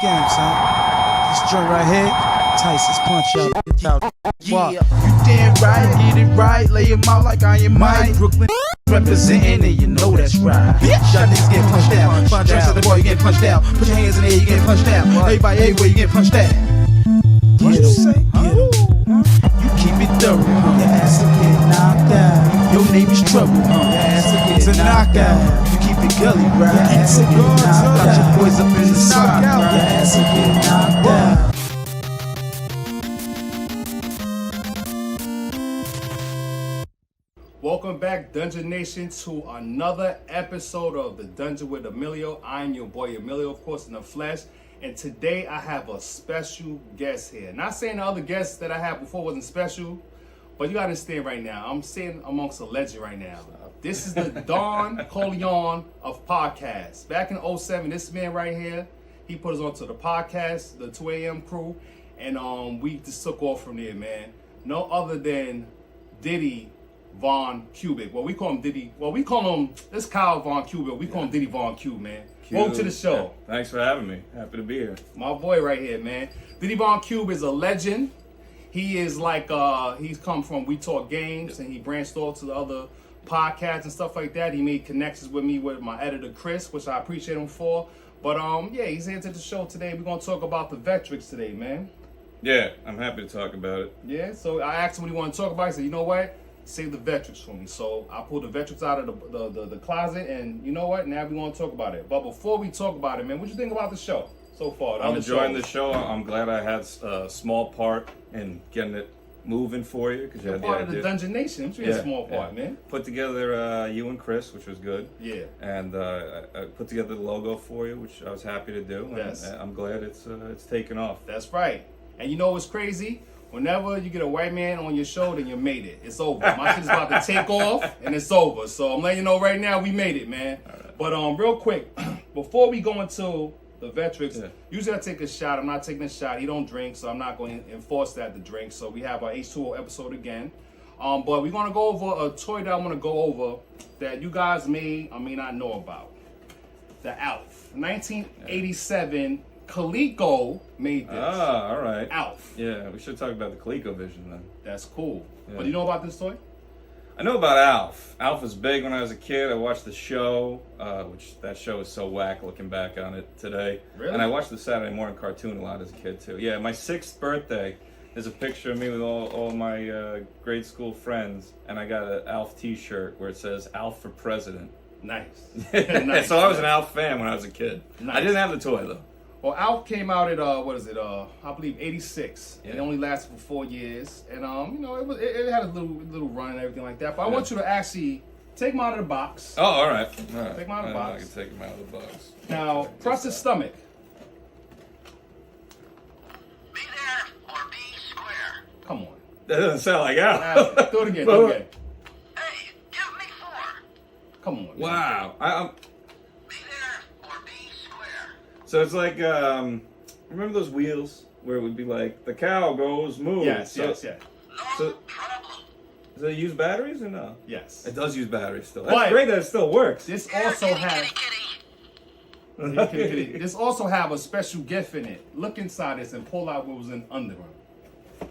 game, son. This joint right here, Tyson's punch out. Yeah, you damn right, get it right. Lay him out like I am Mike. Brooklyn representing, and you know that's right. Bitch, y'all niggas getting punched out. Find drugs at the boy, you getting punched out. Put your hands in the air, you getting punched out. Everybody everywhere, you getting punched out. What you say? You keep it thorough, your ass will get knocked out. Your name is trouble, your ass will get knocked out. You keep it gully, right? Your ass will get knocked out. Your boys up in the side, your ass will get knocked out. Welcome back, Dungeon Nation, to another episode of the Dungeon with Amillieo. I'm your boy Amillieo, of course, in the flesh. And today I have a special guest here. Not saying the other guests that I had before wasn't special, but you gotta understand right now, I'm sitting amongst a legend right now. This is the Don Corleone of podcasts. Back in 07, this man right here, he put us onto the podcast, the 2 a.m. crew, and we just took off from there, man. No other than Diddy Von Cubic. Well, we call him Diddy. Well, we call him, this Kyle Von Cubic. We call him Diddy Von Cube, man. Welcome to the show. Yeah, thanks for having me. Happy to be here. My boy right here, man. Diddy Von Cube is a legend. He is like, he's come from We Talk Games, and he branched off to the other podcasts and stuff like that. He made connections with me with my editor, Chris, which I appreciate him for. But, yeah, he's here to the show today. We're going to talk about the Vectrex today, man. Yeah, I'm happy to talk about it. Yeah, so I asked him what he wanted to talk about. He said, you know what? Save the Vectrex for me. So I pulled the Vectrex out of the closet, and you know what? Now we want to talk about it. But before we talk about it, man, what you think about the show so far? I'm enjoying the show. I'm glad I had a small part in getting it moving for you because you had the part idea. of the Dungeon Nation. I'm a small part, man. Put together you and Chris, which was good. Yeah. And I put together the logo for you, which I was happy to do. Yes. And I'm glad it's taken off. That's right. And you know what's crazy? Whenever you get a white man on your show, then you made it. It's over. My shit's about to take off, and it's over. So I'm letting you know right now, we made it, man. Right. But real quick, before we go into the Vectrex, usually I take a shot. I'm not taking a shot. He don't drink, so I'm not going to enforce that to drink. So we have our H2O episode again. But we're going to go over a toy that I want to go over that you guys may or may not know about. The Alf. 1987 Coleco made this. Ah, all right. Alf. Yeah, we should talk about the ColecoVision then. That's cool. Yeah. But you know about this toy? I know about Alf. Alf was big when I was a kid. I watched the show, which that show is so whack looking back on it today. Really? And I watched the Saturday morning cartoon a lot as a kid too. Yeah, my 6th birthday, there's a picture of me with all my grade school friends, and I got an Alf t-shirt where it says Alf for President. Nice. Nice. So I was an Alf fan when I was a kid. Nice. I didn't have the toy though. Well, Alf came out at I believe 86. Yeah. It only lasted for 4 years, and you know, it had a little run and everything like that. But I want you to actually take him out of the box. Oh, all right. Take him out of the box. I can take him out of the box. Now, press his stomach. Be there or be square. Come on. That doesn't sound like Alf. Do it again. Do it again. Hey, give me 4. Come on. Wow. I'm Be there or be square. So it's like, remember those wheels where it would be like, the cow goes moo? Yes. No So- problem. Does it use batteries or no? Yes. It does use batteries still. That's But- great that it still works. This Kitty, also kitty, has. kitty. This also have a special gift in it. Look inside this and pull out what was in under them.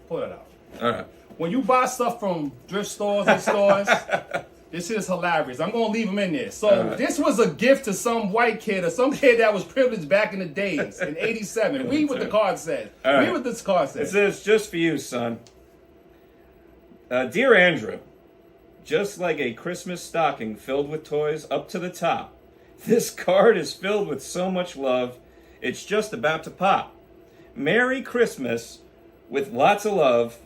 Pull that out. All right. When you buy stuff from thrift stores and stores, this is hilarious. I'm gonna leave them in there. So right. this was a gift to some white kid or some kid that was privileged back in the days in '87. Read what the card says. All right. Read what this card It says. says, just for you, son. Dear Andrew, just like a Christmas stocking filled with toys up to the top, this card is filled with so much love, it's just about to pop. Merry Christmas with lots of love.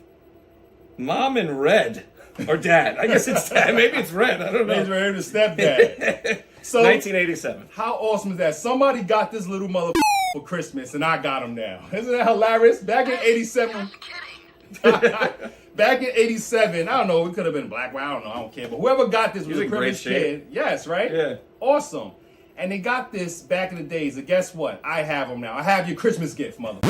Mom in red. Or dad. I guess it's dad. Maybe it's red. I don't know. He's ready to stepdad. So 1987. how awesome is that? Somebody got this little mother for Christmas, and I got him now. Isn't that hilarious? Back in '87. Just kidding. Back in '87, I don't know, it could have been black, I don't know, I don't care. But whoever got this was He's a in great privileged shape. kid. Yes, right? Yeah. Awesome. And they got this back in the days, and guess what? I have them now. I have your Christmas gift, mother.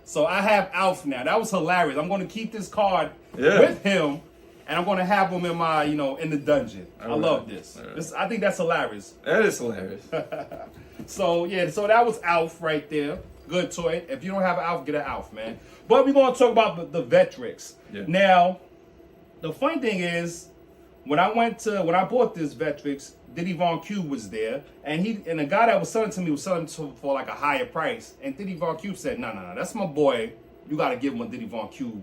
So I have Alf now. That was hilarious. I'm going to keep this card with him, and I'm going to have him in my, in the dungeon. I love this. All right. This. I think that's hilarious. That is hilarious. So that was Alf right there. Good toy. If you don't have an Alf, get an Alf, man. But we're gonna talk about the Vectrex. Yeah. Now, the funny thing is, when I bought this Vectrex, Diddy Von Cube was there, and the guy that was selling to me was selling to for like a higher price. And Diddy Von Cube said, no, that's my boy. You gotta give him a Diddy Von Cube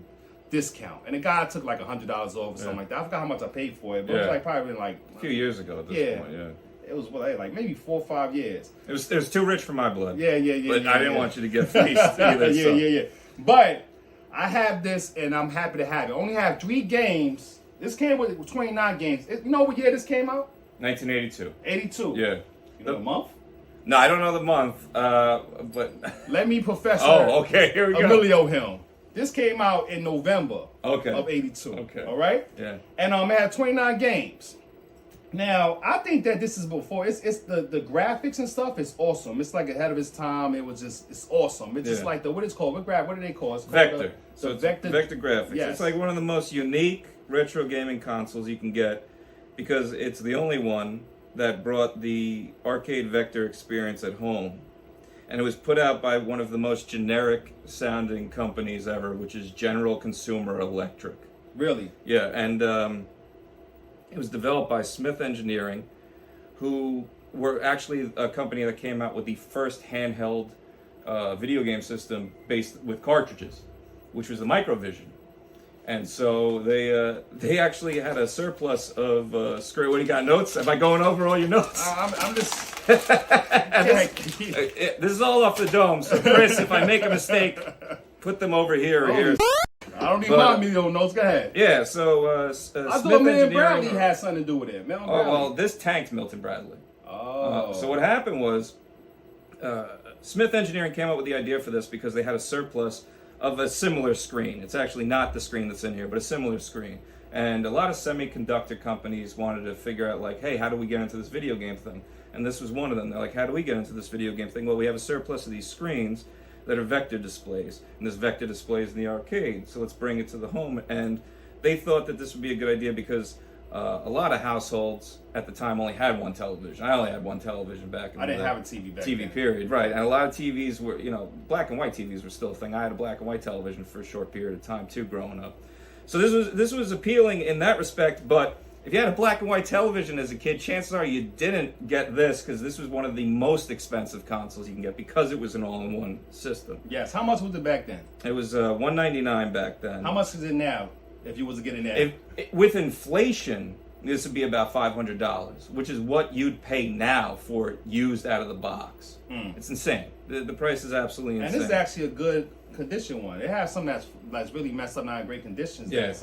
discount. And the guy took like $100 off or something like that. I forgot how much I paid for it, but it was like probably like a few years ago at this point, yeah. It was like maybe 4 or 5 years. It was too rich for my blood. Yeah. But I didn't want you to get fleeced either. Yeah. But I have this, and I'm happy to have it. I only have 3 games. This came with 29 games. You know what year this came out? 1982. 82. Yeah. You know the month? No, I don't know the month, but... Let me Professor okay, here we go. Amillieo him. This came out in November of 82. Okay. All right? Yeah. And it had 29 games. Now, I think that this is before. It's the graphics and stuff is awesome. It's like ahead of its time. It's awesome. It's just like what it's called. What do they call it? It's called Vector. The It's Vector. Vector graphics. Yes. It's like one of the most unique retro gaming consoles you can get because it's the only one that brought the arcade Vector experience at home. And it was put out by one of the most generic sounding companies ever, which is General Consumer Electric. Really? Yeah, and it was developed by Smith Engineering, who were actually a company that came out with the first handheld video game system based with cartridges, which was the Microvision. And so they actually had a surplus of screw. What do you got, notes? Am I going over all your notes? I'm just. This is all off the dome. So Chris, if I make a mistake, put them over here or here. I don't need my Amillieo notes. Go ahead. Yeah. So I Smith thought Milton Engineering Bradley had something to do with it. Milton Bradley. well, this tanked Milton Bradley. Oh. So what happened was Smith Engineering came up with the idea for this because they had a surplus of a similar screen. It's actually not the screen that's in here, but a similar screen. And a lot of semiconductor companies wanted to figure out, like, hey, how do we get into this video game thing? And this was one of them. They're like, how do we get into this video game thing? Well, we have a surplus of these screens that are vector displays, and this vector display is in the arcade, so let's bring it to the home. And they thought that this would be a good idea because a lot of households at the time only had one television. I only had one television back in the I didn't have a TV back then. TV period, right. And a lot of TVs were, black and white TVs were still a thing. I had a black and white television for a short period of time too growing up. So this was appealing in that respect, but if you had a black and white television as a kid, chances are you didn't get this because this was one of the most expensive consoles you can get because it was an all-in-one system. Yes. How much was it back then? It was $199 back then. How much is it now? If you was to get it now? With inflation, this would be about $500, which is what you'd pay now for that out of the box. It's insane. The price is absolutely insane. And this is actually a good condition one. It has some that's really messed up, not in great conditions. Yeah.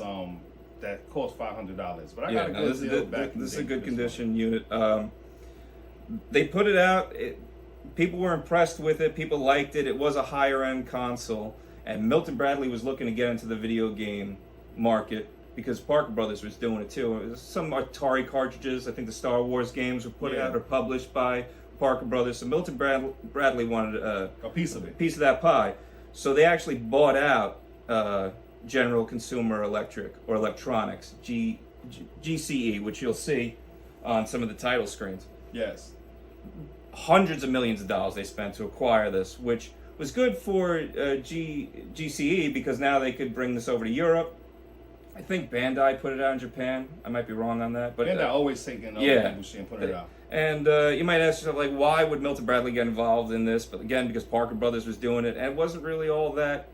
That cost $500. But I got a good deal back in the This is day a good for this condition unit. They put it out. People were impressed with it. People liked it. It was a higher end console, and Milton Bradley was looking to get into the video game market because Parker Brothers was doing it too. It was some Atari cartridges. I think the Star Wars games were put out or published by Parker Brothers. So Milton Bradley wanted a piece of it, piece of that pie. So they actually bought out General Consumer Electric or Electronics, GCE, which you'll see on some of the title screens. Yes. Hundreds of millions of dollars they spent to acquire this, which was good for GCE because now they could bring this over to Europe. I think Bandai put it out in Japan. I might be wrong on that, but Bandai always taking other people's shit and put it out. And you might ask yourself, like, why would Milton Bradley get involved in this? But again, because Parker Brothers was doing it, and it wasn't really all that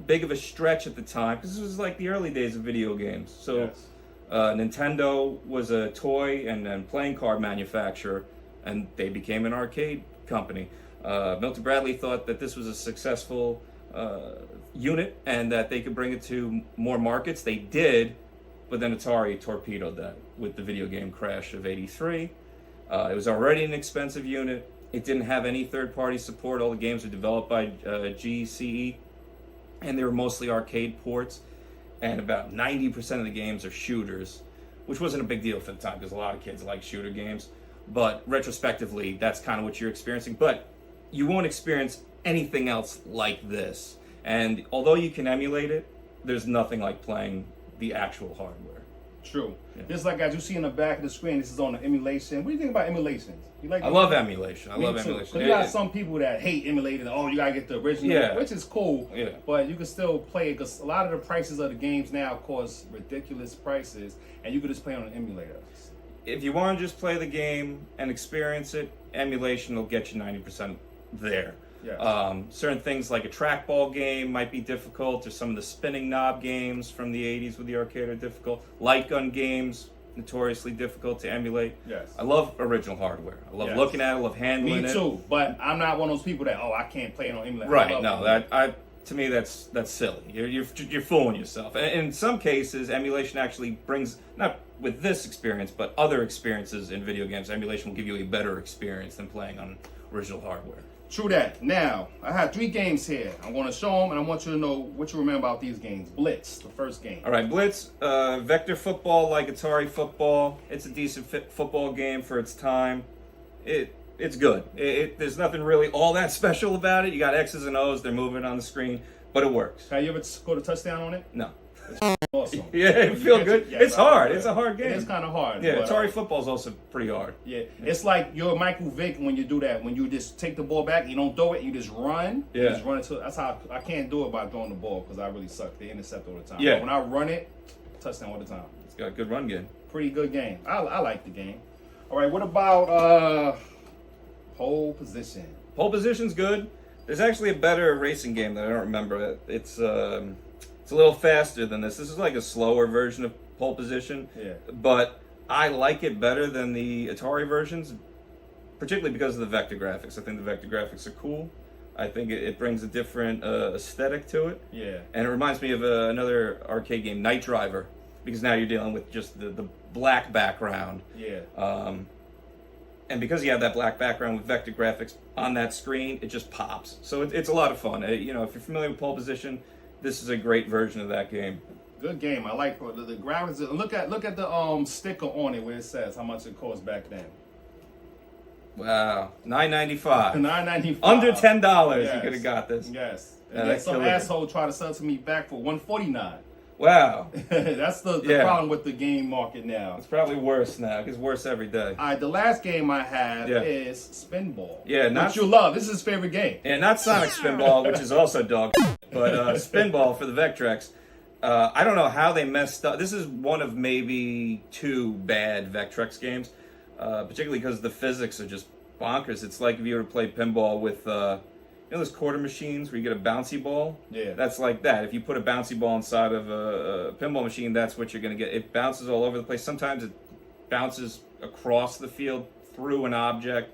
big of a stretch at the time because this was like the early days of video games. So Nintendo was a toy and playing card manufacturer, and they became an arcade company. Milton Bradley thought that this was a successful unit and that they could bring it to more markets. They did, but then Atari torpedoed that with the video game crash of '83. It was already an expensive unit. It didn't have any third-party support. All the games were developed by GCE, and they were mostly arcade ports. And about 90% of the games are shooters, which wasn't a big deal for the time because a lot of kids like shooter games. But retrospectively, that's kind of what you're experiencing. But you won't experience anything else like this. And although you can emulate it, there's nothing like playing the actual hardware. True. Just like as you see in the back of the screen, this is on the emulation. What do you think about emulations? You like? I love emulation. I love too. emulation. 'Cause you got some people that hate emulating. Oh, you gotta get the original, which is cool. Yeah. But you can still play it because a lot of the prices of the games now cost ridiculous prices, and you can just play on an emulator. If you want to just play the game and experience it, emulation will get you 90% there. Yes. Certain things like a trackball game might be difficult, or some of the spinning knob games from the 80s with the arcade are difficult. Light gun games, notoriously difficult to emulate. Yes. I love original hardware. I love looking at it, I love handling it. Me too, but I'm not one of those people that, I can't play it on emulator. Right, no, to me that's silly. You're fooling yourself. And in some cases, emulation actually brings, not with this experience, but other experiences in video games. Emulation will give you a better experience than playing on original hardware. True that. Now, I have 3 games here. I'm going to show them, and I want you to know what you remember about these games. Blitz, the first game. All right, Blitz, vector football like Atari football. It's a decent football game for its time. It's good. There's nothing really all that special about it. You got X's and O's, they're moving on the screen, but it works. Have you ever scored a touchdown on it? No. Awesome. Yeah, it feels good. Yes, it's hard. It's a hard game. It's kind of hard. Yeah, but, Atari football's also pretty hard. Yeah, it's like you're Michael Vick when you do that. When you just take the ball back, you don't throw it, you just run. Yeah. You just run it to. That's how I can't do it by throwing the ball because I really suck. They intercept all the time. Yeah. But when I run it, touchdown all the time. It's got a good run game. Pretty good game. I like the game. All right, what about pole position? Pole position's good. There's actually a better racing game that I don't remember. It's a little faster than this. This is like a slower version of pole position. Yeah. But I like it better than the Atari versions, particularly because of the vector graphics. I think the vector graphics are cool. I think it brings a different aesthetic to it. Yeah. And it reminds me of another arcade game, Night Driver, because now you're dealing with just the black background. Yeah. And because you have that black background with vector graphics on that screen, it just pops. So it's a lot of fun. If you're familiar with pole position, this is a great version of that game. Good game. I like the graphics. Look at the sticker on it where it says how much it cost back then. Wow, $9.95. $9.95. Under $10, Yes. you could have got this. Yes. Yeah, And then that some killed it. asshole tried to sell it to me back for $149. Wow, That's the Yeah. problem with the game market now. it's probably worse now. It gets worse every day. All right, the last game I have Yeah. is Spinball. Yeah, not- which you love. This is his favorite game. And not Sonic Spinball, which is also dog, but Spinball for the Vectrex. I don't know how they messed up. This is one of maybe 2 bad Vectrex games, particularly because the physics are just bonkers. It's like if you were to play pinball with, those quarter machines where you get a bouncy ball? Yeah. That's like that. If you put a bouncy ball inside of a pinball machine, that's what you're going to get. It bounces all over the place. Sometimes it bounces across the field through an object.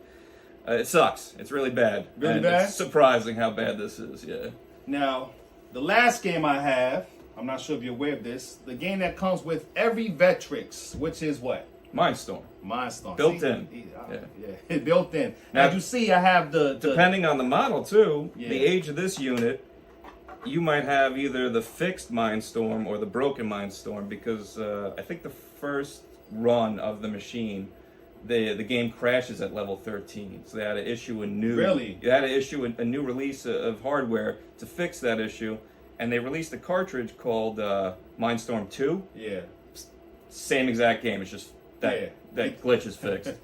It sucks. It's really bad. Really And bad? It's surprising how bad this is, yeah. Now, the last game I have, I'm not sure if you're aware of this, the game that comes with every Vectrex, which is what? Mindstorm. Mindstorm. Built See? in. Yeah, built in. Now, As you see, I have the Depending on the model, too, Yeah. the age of this unit, you might have either the fixed Mindstorm or the broken Mindstorm, because I think the first run of the machine, the game crashes at level 13. So they had to issue a new... Really? They had to issue a new release of hardware to fix that issue, and they released a cartridge called Mindstorm 2. Yeah. Same exact game, it's just that glitch is fixed.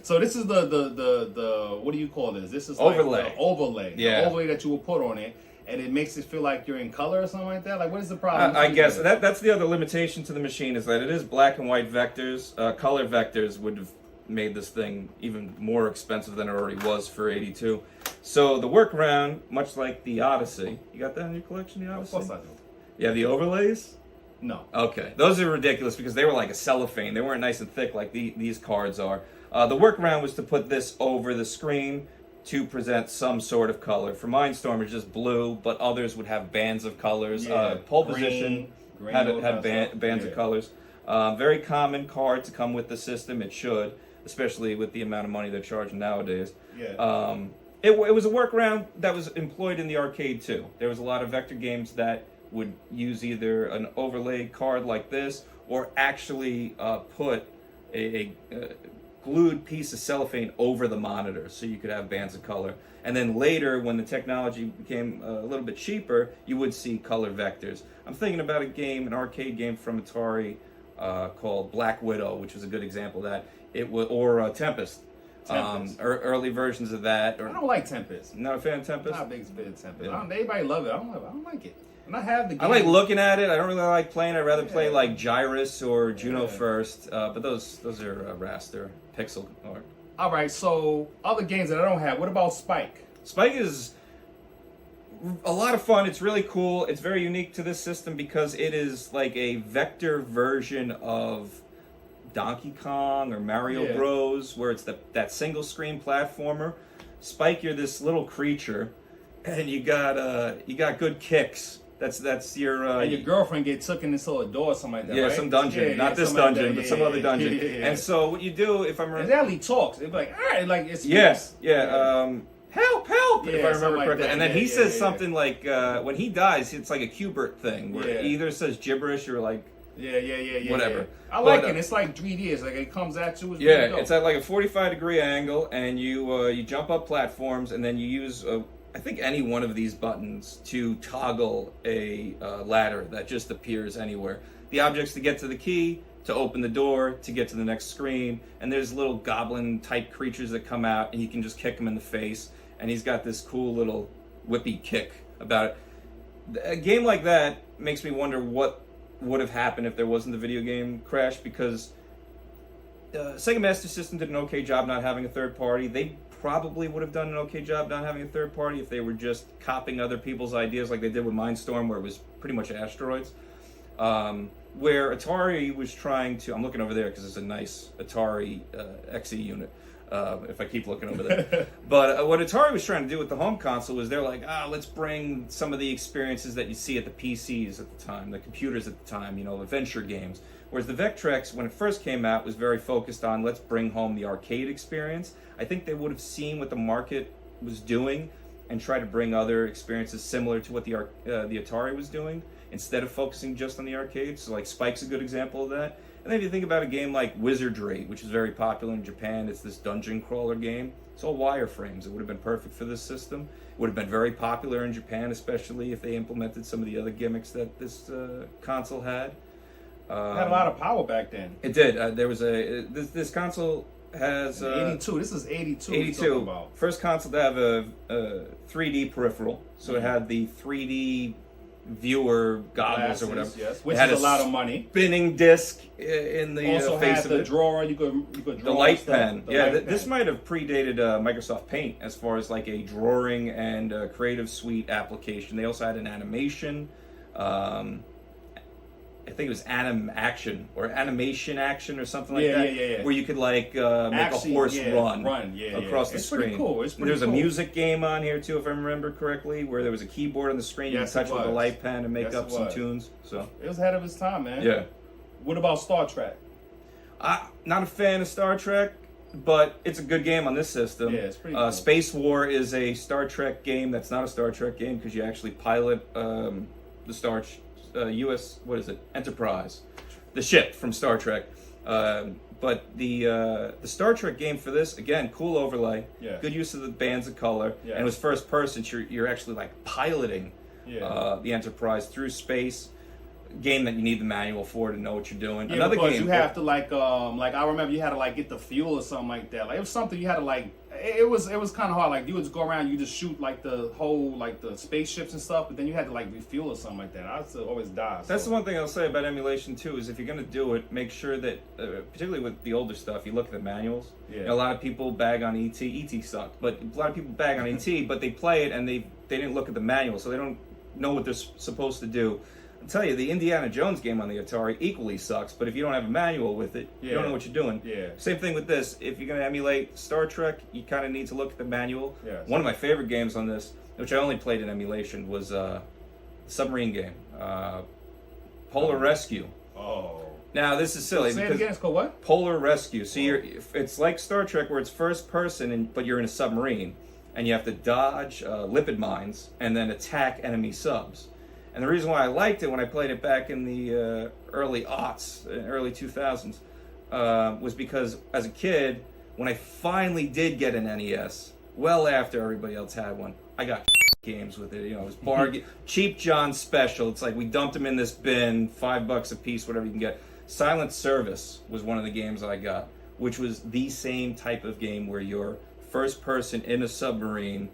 So this is the what do you call this? This is Overlay. Like the overlay. Yeah. The overlay that you will put on it, and it makes it feel like you're in color or something like that. Like, what is the problem? I guess that's the other limitation to the machine, is that it is black and white vectors. Color vectors would have made this thing even more expensive than it already was for 82. So the workaround, much like the Odyssey, you got that in your collection, the Odyssey? Of course I do. Yeah, the overlays? No. Okay, those are ridiculous because they were like a cellophane. They weren't nice and thick like these cards are. The workaround was to put this over the screen to present some sort of color. For Mindstorm, it's just blue, but others would have bands of colors. Yeah, Pole green, position green, had all that stuff. bands Yeah. of colors. Very common card to come with the system. It should, especially with the amount of money they're charging nowadays. Yeah. It was a workaround that was employed in the arcade too. There was a lot of vector games that would use either an overlay card like this, or actually put a glued piece of cellophane over the monitor so you could have bands of color. And then later, when the technology became a little bit cheaper, you would see color vectors. I'm thinking about an arcade game from Atari. called Black Widow, which was a good example of that. It was or Tempest. Early versions of that. Or, I don't like Tempest. Not a fan of Tempest? Not a big fan of Tempest. Yeah. Everybody love it. I don't like it. And I have the game. I like looking at it. I don't really like playing. I'd rather play like Gyrus or Juno first. But those are raster, pixel art. All right, so other games that I don't have. What about Spike? Spike is a lot of fun. It's really cool. It's very unique to this system because it is like a vector version of Donkey Kong or Mario Bros, where it's that single screen platformer. Spike, you're this little creature, and you got good kicks. That's your and your girlfriend get took in this little door or something like that. Yeah, right? some dungeon, not this dungeon, but some other dungeon. And so what you do, if I'm it actually talks. It's like, all right, like it's yes, help, if I remember like correctly. that. And then he says something like, when he dies, it's like a Q*bert thing, where he either says gibberish or like, whatever. I like it. It's like 3D. It's like it comes at you. It's at like a 45-degree angle, and you jump up platforms, and then you use I think any one of these buttons to toggle a ladder that just appears anywhere. The object's to get to the key, to open the door, to get to the next screen, and there's little goblin-type creatures that come out, and you can just kick them in the face, and he's got this cool little whippy kick about it. A game like that makes me wonder what would have happened if there wasn't the video game crash, because Sega Master System did an okay job not having a third party. They probably would have done an okay job not having a third party if they were just copying other people's ideas like they did with Mindstorm, where it was pretty much asteroids. Where Atari was trying to, I'm looking over there because it's a nice Atari XE unit, if I keep looking over there. But what Atari was trying to do with the home console was they're like, let's bring some of the experiences that you see at the PCs at the time, the computers at the time, adventure games. Whereas the Vectrex, when it first came out, was very focused on let's bring home the arcade experience. I think they would have seen what the market was doing and tried to bring other experiences similar to what the Atari was doing, instead of focusing just on the arcade. So like Spike's a good example of that. And then if you think about a game like Wizardry, which is very popular in Japan, it's this dungeon crawler game. It's all wireframes. It would have been perfect for this system. It would have been very popular in Japan, especially if they implemented some of the other gimmicks that this console had. It had a lot of power back then. It did. There was this console has 82. This is 82. 82. First console to have a 3D peripheral, so it had the 3D viewer goggles or whatever. Yes, which it had is a lot of money. Spinning disc in the also face had of the it. drawer. You could draw the light stuff. pen. The Yeah, light this pen. might have predated Microsoft Paint as far as like a drawing and creative suite application. They also had an animation. I think it was animation action or something like that. Where you could like make a horse run across the screen. Pretty cool. It's pretty There's cool. a music game on here too, if I remember correctly, where there was a keyboard on the screen you could touch with a light pen and make up some tunes. So it was ahead of its time, man. Yeah. What about Star Trek? Not a fan of Star Trek, but it's a good game on this system. Yeah, it's pretty cool. Space War is a Star Trek game that's not a Star Trek game because you actually pilot the U.S. what is it? Enterprise, the ship from Star Trek. But the Star Trek game for this, again, cool overlay, good use of the bands of color, and it was first person. So you're actually like piloting the Enterprise through space. Game that you need the manual for to know what you're doing. Yeah, Another because game you have to like I remember you had to like get the fuel or something like that. Like it was something you had to like. It was kind of hard. Like you would just go around, you just shoot like the whole like the spaceships and stuff, but then you had to like refuel or something like that. I used to always die. That's the one thing I'll say about emulation too, is if you're going to do it, make sure that, particularly with the older stuff, you look at the manuals. Yeah. A lot of people bag on ET. ET sucked, but a lot of people bag on ET, but they play it and they didn't look at the manual, so they don't know what they're supposed to do. I'll tell you, the Indiana Jones game on the Atari equally sucks, but if you don't have a manual with it, you don't know what you're doing. Yeah. Same thing with this. If you're going to emulate Star Trek, you kind of need to look at the manual. Yes. One of my favorite games on this, which I only played in emulation, was a submarine game, Polar Rescue. Oh. Now, this is silly. Say it because again. It's called what? Polar Rescue. So it's like Star Trek where it's first person, but you're in a submarine, and you have to dodge lipid mines and then attack enemy subs. And the reason why I liked it when I played it back in the early aughts, early 2000s, was because as a kid, when I finally did get an NES, well after everybody else had one, I got games with it. It was bargain, cheap John special. It's like we dumped them in this bin, $5 a piece, whatever you can get. Silent Service was one of the games I got, which was the same type of game where you're first person in a submarine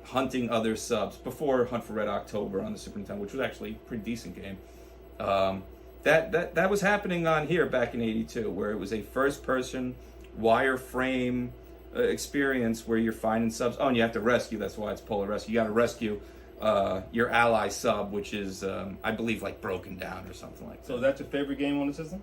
hunting other subs before Hunt for Red October on the Super Nintendo, which was actually a pretty decent game. That was happening on here back in '82, where it was a first person wireframe experience where you're finding subs. Oh, and you have to rescue. That's why it's Polar Rescue. You got to rescue your ally sub, which is I believe like broken down or something like that. So is that your favorite game on the system?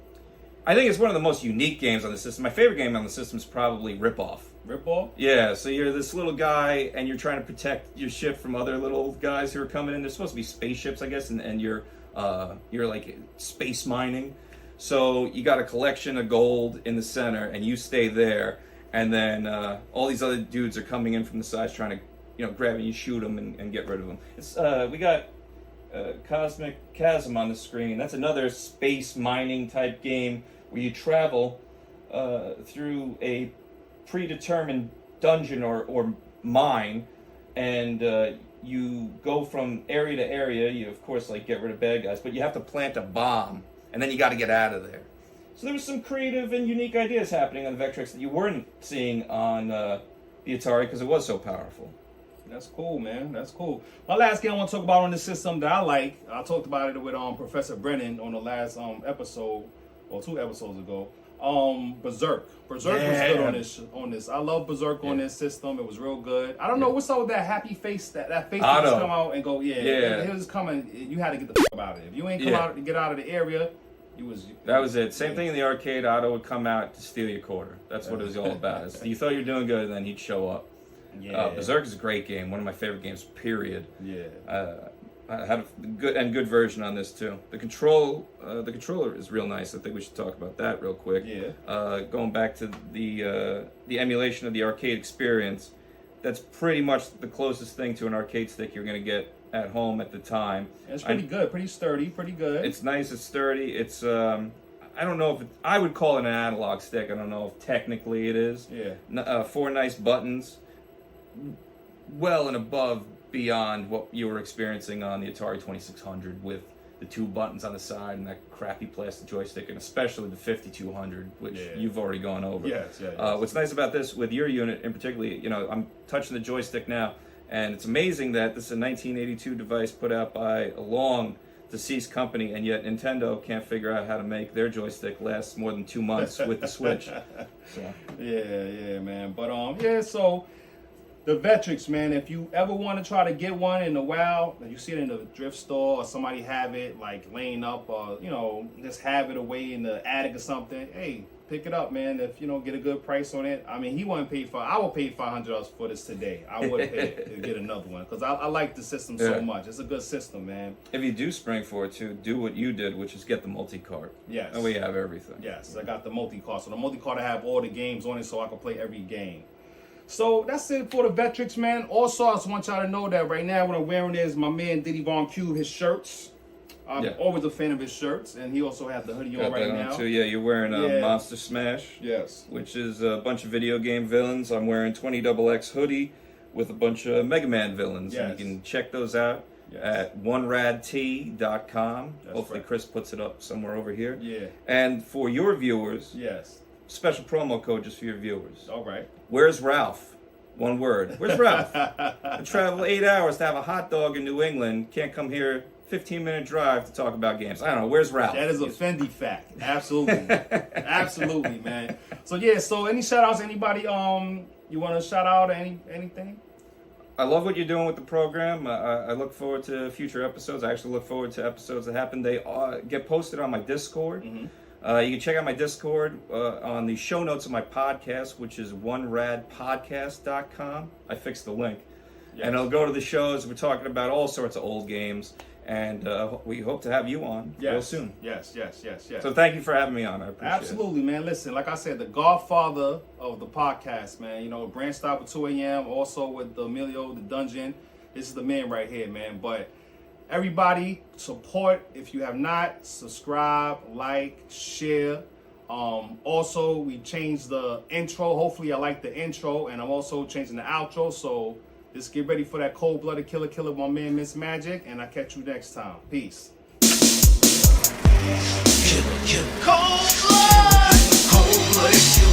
I think it's one of the most unique games on the system. My favorite game on the system is probably Rip Off. Rip Off? Yeah, so you're this little guy and you're trying to protect your ship from other little guys who are coming in. They're supposed to be spaceships, I guess, and you're like space mining. So you got a collection of gold in the center and you stay there, and then all these other dudes are coming in from the sides trying to grab you, shoot them and get rid of them. It's we got Cosmic Chasm on the screen. That's another space mining type game where you travel through a predetermined dungeon or mine, and you go from area to area. You of course get rid of bad guys, but you have to plant a bomb, and then you got to get out of there. So there was some creative and unique ideas happening on the Vectrex that you weren't seeing on the Atari because it was so powerful. That's cool, man. That's cool. My last game I want to talk about on this system that I like, I talked about it with Professor Brennan on the last episode, or 2 episodes ago. Berserk. Berserk was good on this. I love Berserk on this system. It was real good. I don't know what's up with that happy face, that face that just come out and go, it was coming. You had to get the fuck out of it. If you ain't get out of the area, that was it. Same thing in the arcade. Otto would come out to steal your quarter. That's what it was all about. You thought you were doing good, and then he'd show up. Yeah. Berserk is a great game. One of my favorite games, period. Yeah. I had a good version on this too. The controller is real nice. I think we should talk about that real quick. Yeah. Going back to the emulation of the arcade experience, that's pretty much the closest thing to an arcade stick you're going to get at home at the time. It's pretty good, pretty sturdy, pretty good. It's nice, it's sturdy. It's I don't know if I would call it an analog stick. I don't know if technically it is. Yeah. 4 nice buttons, well and above beyond what you were experiencing on the Atari 2600 with the 2 buttons on the side and that crappy plastic joystick, and especially the 5200, which you've already gone over. Yes. What's nice about this with your unit in particular, I'm touching the joystick now, and it's amazing that this is a 1982 device put out by a long deceased company, and yet Nintendo can't figure out how to make their joystick last more than 2 months with the Switch. So. Yeah, man. But so the Vectrex, man, if you ever want to try to get one in the wild, and you see it in the thrift store or somebody have it laying up, or just have it away in the attic or something, hey, pick it up, man. If get a good price on it. I mean, he wouldn't pay I would pay $500 for this today. I would pay it to get another one because I like the system so much. It's a good system, man. If you do spring for it too, do what you did, which is get the multi-cart. Yes. And we have everything. Yes, I got the multi-cart. So the multi-cart I have all the games on it, so I can play every game. So that's it for the Vectrex, man. Also, I just want y'all to know that right now what I'm wearing is my man Diddy Von Cube, his shirts. I'm always a fan of his shirts, and he also has the hoodie on right now. Too. Yeah, you're wearing a Monster Smash. Yes. Which is a bunch of video game villains. I'm wearing 20XX hoodie with a bunch of Mega Man villains. Yes. And you can check those out at oneradT.com. Hopefully Chris puts it up somewhere over here. Yeah. And for your viewers, special promo code just for your viewers. All right. Where's Ralph? One word. Where's Ralph? I travel 8 hours to have a hot dog in New England. Can't come here 15-minute drive to talk about games. I don't know. Where's Ralph? That is a Fendi fact. Absolutely. Absolutely, man. So, so any shout-outs? Anybody you want to shout out or anything? I love what you're doing with the program. I look forward to future episodes. I actually look forward to episodes that happen. They get posted on my Discord. Mm-hmm. You can check out my Discord on the show notes of my podcast, which is oneradpodcast.com. I fixed the link. Yes. And it'll go to the shows. We're talking about all sorts of old games. And we hope to have you on real soon. Yes. So thank you for having me on. I appreciate it. Absolutely, man. Listen, like I said, the godfather of the podcast, man. Branched out with 2 a.m., also with the Amillieo, the Dungeon. This is the man right here, man. But everybody, support. If you have not, subscribe, like, share. Also, we changed the intro. Hopefully, I like the intro. And I'm also changing the outro. So just get ready for that cold-blooded killer, my man, Miss Magic. And I'll catch you next time. Peace. Cold blood. Cold blooded killer.